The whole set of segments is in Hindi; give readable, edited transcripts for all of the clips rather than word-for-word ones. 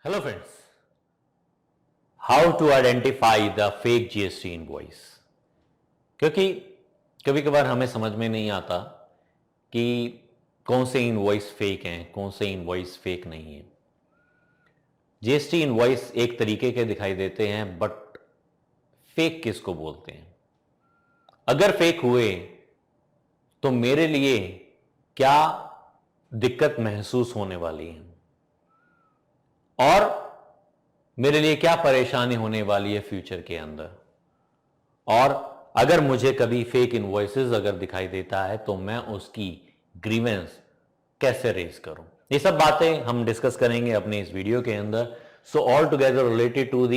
Hello friends, how to identify the fake GST invoice? क्योंकि कभी कभार हमें समझ में नहीं आता कि कौन से इनवॉइस फेक हैं, कौन से इनवॉइस फेक नहीं है। जीएसटी इनवॉइस एक तरीके के दिखाई देते हैं, बट फेक किसको बोलते हैं? अगर फेक हुए तो मेरे लिए क्या दिक्कत महसूस होने वाली है और मेरे लिए क्या परेशानी होने वाली है फ्यूचर के अंदर। और अगर मुझे कभी फेक इनवॉइसेस अगर दिखाई देता है तो मैं उसकी ग्रीवेंस कैसे रेज करूं, ये सब बातें हम डिस्कस करेंगे अपने इस वीडियो के अंदर। So all together related to the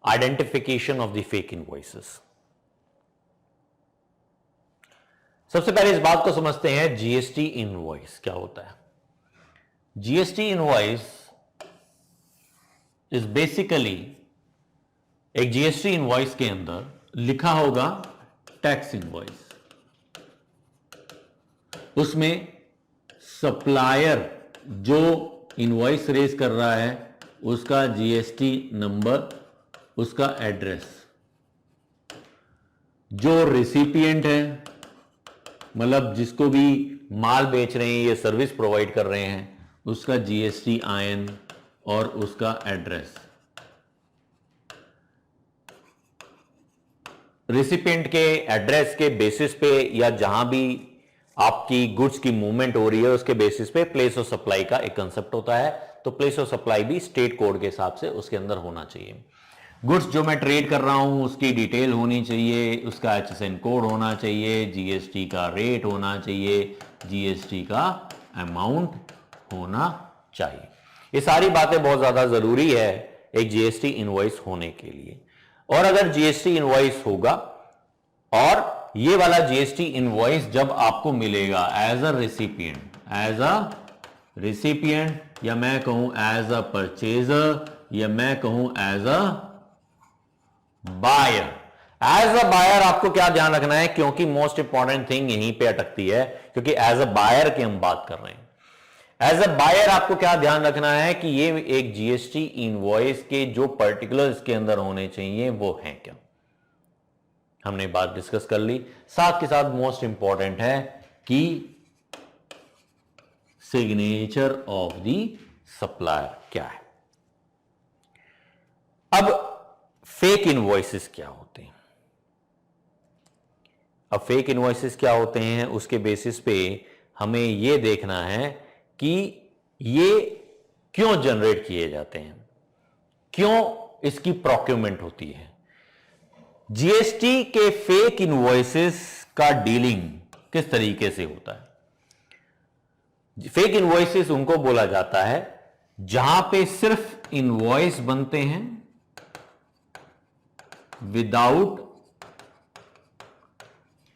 identification of the fake invoices. सबसे पहले इस बात को समझते हैं, जीएसटी इनवॉइस क्या होता है। जीएसटी इनवॉइस इज बेसिकली एक जीएसटी इनवॉइस के अंदर लिखा होगा टैक्स इनवॉइस, उसमें सप्लायर जो इनवॉइस रेज कर रहा है उसका जीएसटी नंबर, उसका एड्रेस, जो रिसिपिएंट है मतलब जिसको भी माल बेच रहे हैं या सर्विस प्रोवाइड कर रहे हैं उसका जीएसटी आईएन और उसका एड्रेस। रिसिपिएंट के एड्रेस के बेसिस पे या जहां भी आपकी गुड्स की मूवमेंट हो रही है उसके बेसिस पे प्लेस ऑफ सप्लाई का एक कंसेप्ट होता है। तो प्लेस ऑफ सप्लाई भी स्टेट कोड के हिसाब से उसके अंदर होना चाहिए। गुड्स जो मैं ट्रेड कर रहा हूं उसकी डिटेल होनी चाहिए, उसका एचएसएन कोड होना चाहिए, जीएसटी का रेट होना चाहिए, जीएसटी का अमाउंट होना चाहिए। ये सारी बातें बहुत ज्यादा जरूरी है एक जीएसटी इनवॉइस होने के लिए। और अगर जीएसटी इनवॉइस होगा और ये वाला जीएसटी इनवॉइस जब आपको मिलेगा एज अ रिसिपिएंट या मैं कहूं एज अ परचेजर या मैं कहूं as a buyer. As a buyer आपको क्या ध्यान रखना है, क्योंकि मोस्ट इंपॉर्टेंट थिंग यहीं पे अटकती है, क्योंकि एज अ बायर की हम बात कर रहे हैं। एज अ बायर आपको क्या ध्यान रखना है कि ये एक जीएसटी इनवॉइस के जो पर्टिकुलर इसके अंदर होने चाहिए वो हैं क्या, हमने बात डिस्कस कर ली। साथ के साथ मोस्ट इंपॉर्टेंट है कि सिग्नेचर ऑफ द सप्लायर क्या है। अब फेक इनवॉइसेस क्या होते हैं? अब फेक इनवॉइसेस क्या होते हैं उसके बेसिस पे हमें यह देखना है कि ये क्यों जनरेट किए जाते हैं, क्यों इसकी प्रोक्योरमेंट होती है। जीएसटी के फेक इनवॉइसेस का डीलिंग किस तरीके से होता है? फेक इनवॉइसेस उनको बोला जाता है जहां पे सिर्फ इनवॉइस बनते हैं without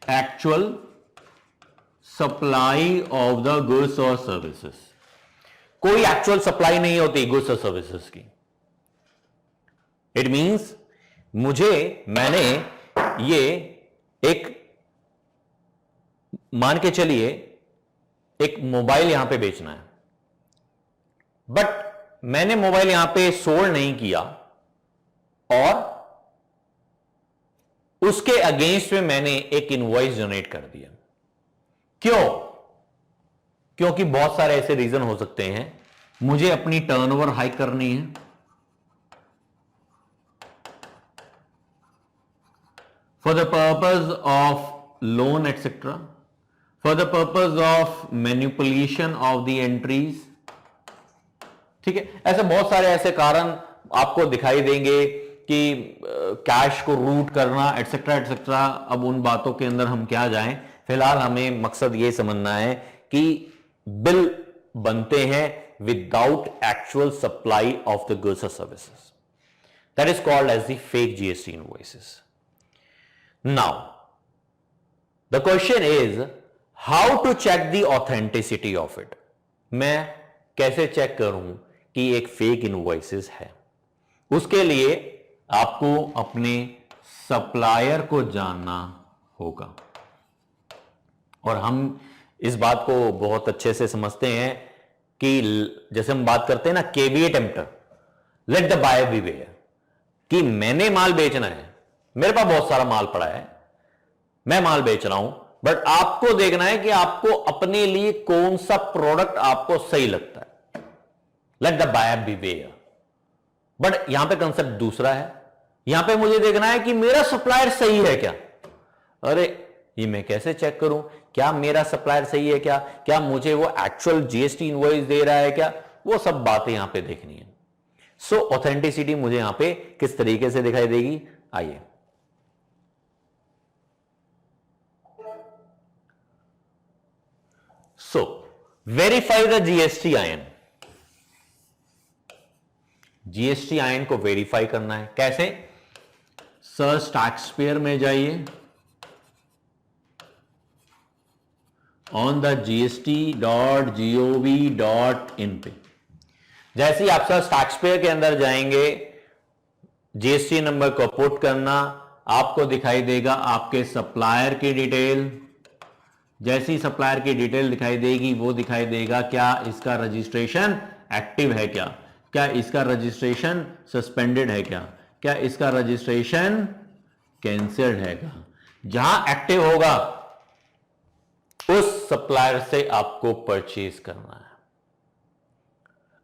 actual supply of the goods और सर्विसेज। कोई एक्चुअल सप्लाई नहीं होती गुड्स और सर्विसेज की। इट मींस मैंने ये एक मान के चलिए एक मोबाइल यहां पे बेचना है, बट मैंने मोबाइल यहां पे सोल्ड नहीं किया और उसके अगेंस्ट में मैंने एक इनवॉइस जनरेट कर दिया। क्यों? क्योंकि बहुत सारे ऐसे रीजन हो सकते हैं। मुझे अपनी टर्नओवर हाइक करनी है, for the purpose of loan etcetera, for the purpose of manipulation of the entries. ठीक है, ऐसे बहुत सारे ऐसे कारण आपको दिखाई देंगे कि कैश को रूट करना एटसेट्रा एटसेट्रा। अब उन बातों के अंदर हम क्या जाएं, फिलहाल हमें मकसद यह समझना है कि बिल बनते हैं without actual supply of the goods और services. That is called as the fake GST invoices. Now the question is how to check the authenticity of it. मैं कैसे चेक करूं कि एक फेक इनवॉइसेस है? उसके लिए आपको अपने सप्लायर को जानना होगा। और हम इस बात को बहुत अच्छे से समझते हैं कि जैसे हम बात करते हैं ना caveat emptor, let the buyer beware कि मैंने माल बेचना है, मेरे पास बहुत सारा माल पड़ा है, मैं माल बेच रहा हूं, बट आपको देखना है कि आपको अपने लिए कौन सा प्रोडक्ट आपको सही लगता है। Let the buyer beware. But यहां पे कंसेप्ट दूसरा है, यहां पे मुझे देखना है कि मेरा सप्लायर सही है क्या। अरे ये मैं कैसे चेक करूं, क्या मेरा सप्लायर सही है क्या मुझे वो एक्चुअल जीएसटी इनवॉइस दे रहा है क्या, वो सब बातें यहां पे देखनी है। सो ऑथेंटिसिटी मुझे यहां पे किस तरीके से दिखाई देगी, आइए। So verify the GST I N. GST I N को वेरीफाई करना है कैसे, सर्च टैक्स पेयर में जाइए, ऑन द gst.gov.in पे जैसे ही आप सर्च टैक्स पेयर के अंदर जाएंगे, जीएसटी नंबर को पुट करना, आपको दिखाई देगा आपके सप्लायर की डिटेल। जैसी सप्लायर की डिटेल दिखाई देगी वो दिखाई देगा क्या इसका रजिस्ट्रेशन एक्टिव है क्या इसका रजिस्ट्रेशन सस्पेंडेड है क्या इसका रजिस्ट्रेशन कैंसिल्ड है क्या। जहां एक्टिव होगा उस सप्लायर से आपको परचेज करना है,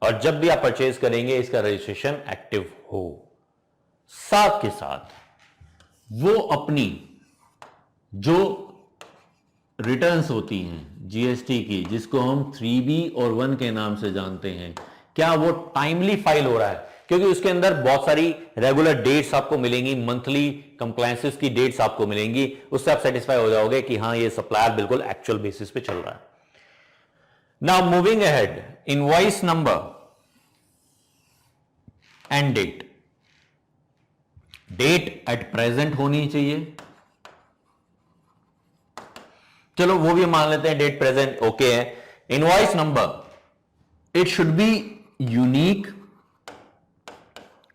और जब भी आप परचेज करेंगे इसका रजिस्ट्रेशन एक्टिव हो। साथ के साथ वो अपनी जो रिटर्न्स होती हैं जीएसटी की, जिसको हम 3B और 1 के नाम से जानते हैं, क्या वो टाइमली फाइल हो रहा है, क्योंकि उसके अंदर बहुत सारी रेगुलर डेट्स आपको मिलेंगी, मंथली कंप्लायंसेस की डेट्स आपको मिलेंगी, उससे आप सेटिस्फाई हो जाओगे कि हां ये सप्लायर बिल्कुल एक्चुअल बेसिस पे चल रहा है। Now moving ahead, invoice number and date. Date at present होनी चाहिए, चलो वो भी मान लेते हैं डेट प्रेजेंट ओके है। Invoice number it should be unique,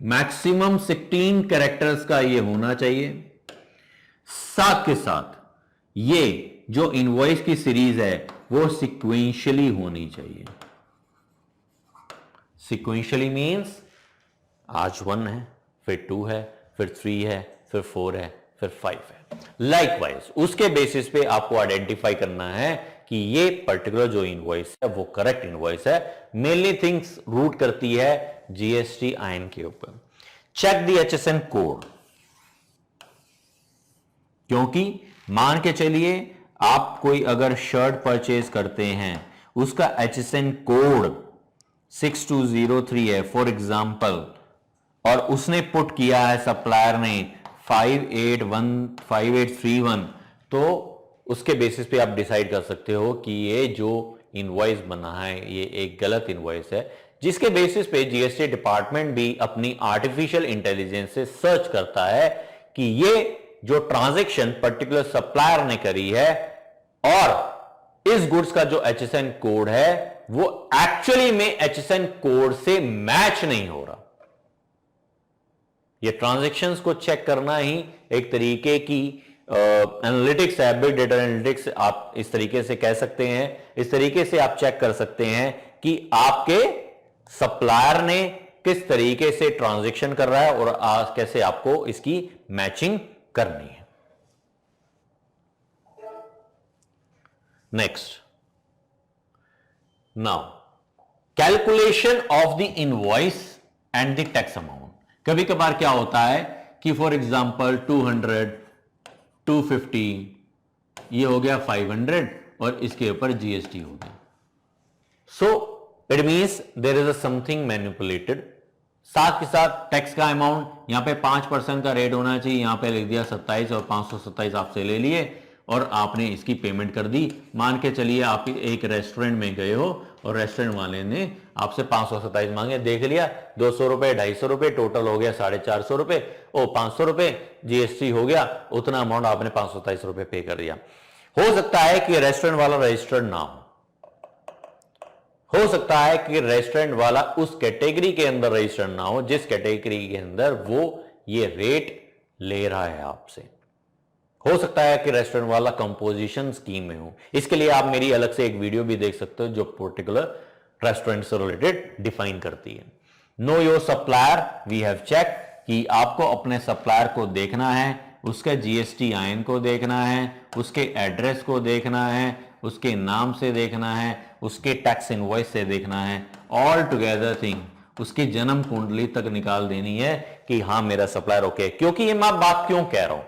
maximum 16 characters का ये होना चाहिए। साथ के साथ ये जो इनवॉइस की सीरीज है वो सिक्वेंशियली होनी चाहिए। सिक्वेंशियली मींस आज 1 है, फिर 2 है, फिर 3 है, फिर 4 है, फिर 5 है। लाइकवाइज उसके बेसिस पे आपको आइडेंटिफाई करना है कि ये पर्टिकुलर जो इनवॉइस है वो करेक्ट इनवॉइस है। मेनली थिंग्स रूट करती है जीएसटी आयन के ऊपर। चेक द एचएसएन कोड, क्योंकि मान के चलिए आप कोई अगर शर्ट परचेज करते हैं, उसका एचएसएन कोड 6203 है फॉर एग्जांपल, और उसने पुट किया है सप्लायर ने 5831 तो उसके बेसिस पे आप डिसाइड कर सकते हो कि ये जो इनवॉइस बना है ये एक गलत इनवॉइस है, जिसके बेसिस पे जीएसटी डिपार्टमेंट भी अपनी आर्टिफिशियल इंटेलिजेंस से सर्च करता है कि ये जो ट्रांजैक्शन पर्टिकुलर सप्लायर ने करी है और इस गुड्स का जो एचएसएन कोड है वो एक्चुअली में एचएसएन कोड से मैच नहीं हो रहा। ये ट्रांजैक्शंस को चेक करना ही एक तरीके की एनालिटिक्स है, बिग डेटा एनालिटिक्स आप इस तरीके से कह सकते हैं। इस तरीके से आप चेक कर सकते हैं कि आपके सप्लायर ने किस तरीके से ट्रांजैक्शन कर रहा है और कैसे आपको इसकी मैचिंग करनी है। Next, now calculation of the invoice and the tax amount. कभी कभार क्या होता है कि फॉर एग्जांपल 200, 250 ये हो गया 500 और इसके ऊपर जीएसटी हो गया। So it means there is a something manipulated. साथ के साथ टैक्स का अमाउंट यहां पे 5% का रेट होना चाहिए, यहां पे लिख दिया 27 और 527 आपसे ले लिए और आपने इसकी पेमेंट कर दी। मान के चलिए आप एक रेस्टोरेंट में गए हो और रेस्टोरेंट वाले ने आपसे 527 मांगे, देख लिया 200 रुपए 250 रुपए टोटल हो गया 450 रुपए, ओ 500 रुपए जीएसटी हो गया, उतना अमाउंट आपने 527 रुपए पे कर दिया। हो सकता है कि रेस्टोरेंट वाला रजिस्टर्ड ना हो सकता है कि रेस्टोरेंट वाला उस कैटेगरी के अंदर रजिस्टर्ड ना हो जिस कैटेगरी के अंदर वो ये रेट ले रहा है आपसे। हो सकता है कि रेस्टोरेंट वाला कंपोजिशन स्कीम में हो। इसके लिए आप मेरी अलग से एक वीडियो भी देख सकते हो जो पर्टिकुलर रेस्टोरेंट से रिलेटेड डिफाइन करती है। Know your supplier, we have check कि आपको अपने सप्लायर को देखना है, उसके जीएसटी आयन को देखना है, उसके एड्रेस को देखना है, उसके नाम से देखना है, उसके टैक्स इनवॉइस से देखना है, ऑल टुगेदर थिंग उसकी जन्म कुंडली तक निकाल देनी है कि हाँ मेरा सप्लायर ओके। क्योंकि ये मैं बात क्यों कह रहा हूं,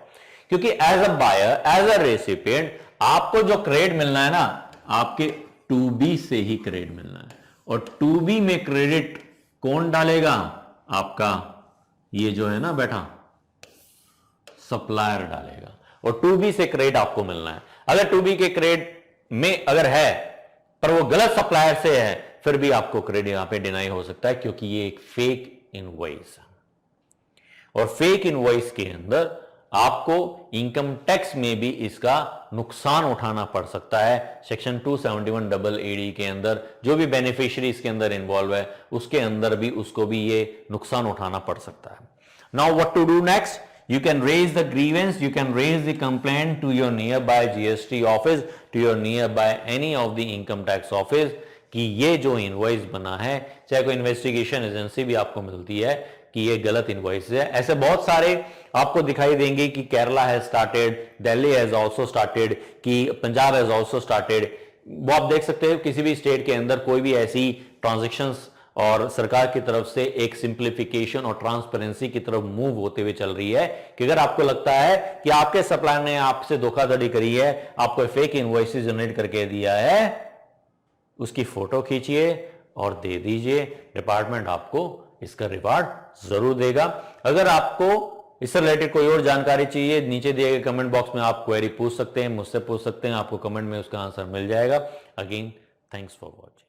क्योंकि as a buyer, as a recipient आपको जो क्रेडिट मिलना है ना, आपके 2B से ही क्रेडिट मिलना है। और 2B में क्रेडिट कौन डालेगा? आपका ये जो है ना बेटा सप्लायर डालेगा। और 2B से क्रेडिट आपको मिलना है। अगर 2B के क्रेडिट में अगर है पर वो गलत सप्लायर से है, फिर भी आपको क्रेडिट यहां पे डिनाई हो सकता है, क्योंकि ये एक फेक इनवॉइस है। और फेक इनवॉइस के अंदर आपको इनकम टैक्स में भी इसका नुकसान उठाना पड़ सकता है। सेक्शन 271AA के अंदर जो भी बेनिफिशियरी इसके अंदर इन्वॉल्व है, उसके अंदर भी उसको भी ये नुकसान उठाना पड़ सकता है। Now what to do next? You can raise the grievance, you can raise the complaint to your nearby GST office, to your nearby any of the income tax office कि ये जो इनवॉइस बना है, चाहे कोई इन्वेस्टिगेशन एजेंसी भी आपको मिलती है कि ये गलत इनवॉइस है। ऐसे बहुत सारे आपको दिखाई देंगे कि Kerala has started, Delhi has also started, कि पंजाब हैज आल्सो स्टार्टेड। वो आप देख सकते हो किसी भी स्टेट के अंदर कोई भी ऐसी ट्रांजैक्शंस और सरकार की तरफ से एक सिंप्लीफिकेशन और ट्रांसपेरेंसी की तरफ मूव होते हुए चल रही है कि अगर आपको लगता है कि आपके सप्लायर ने आपसे धोखाधड़ी करी है, आपको फेक इनवॉइसेस जनरेट करके दिया है, उसकी फोटो खींचिए और दे दीजिए। डिपार्टमेंट आपको इसका रिवार्ड जरूर देगा। अगर आपको इससे रिलेटेड कोई और जानकारी चाहिए, नीचे दिए गए कमेंट बॉक्स में आप क्वेरी पूछ सकते हैं, मुझसे पूछ सकते हैं, आपको कमेंट में उसका आंसर मिल जाएगा। Again thanks for watching.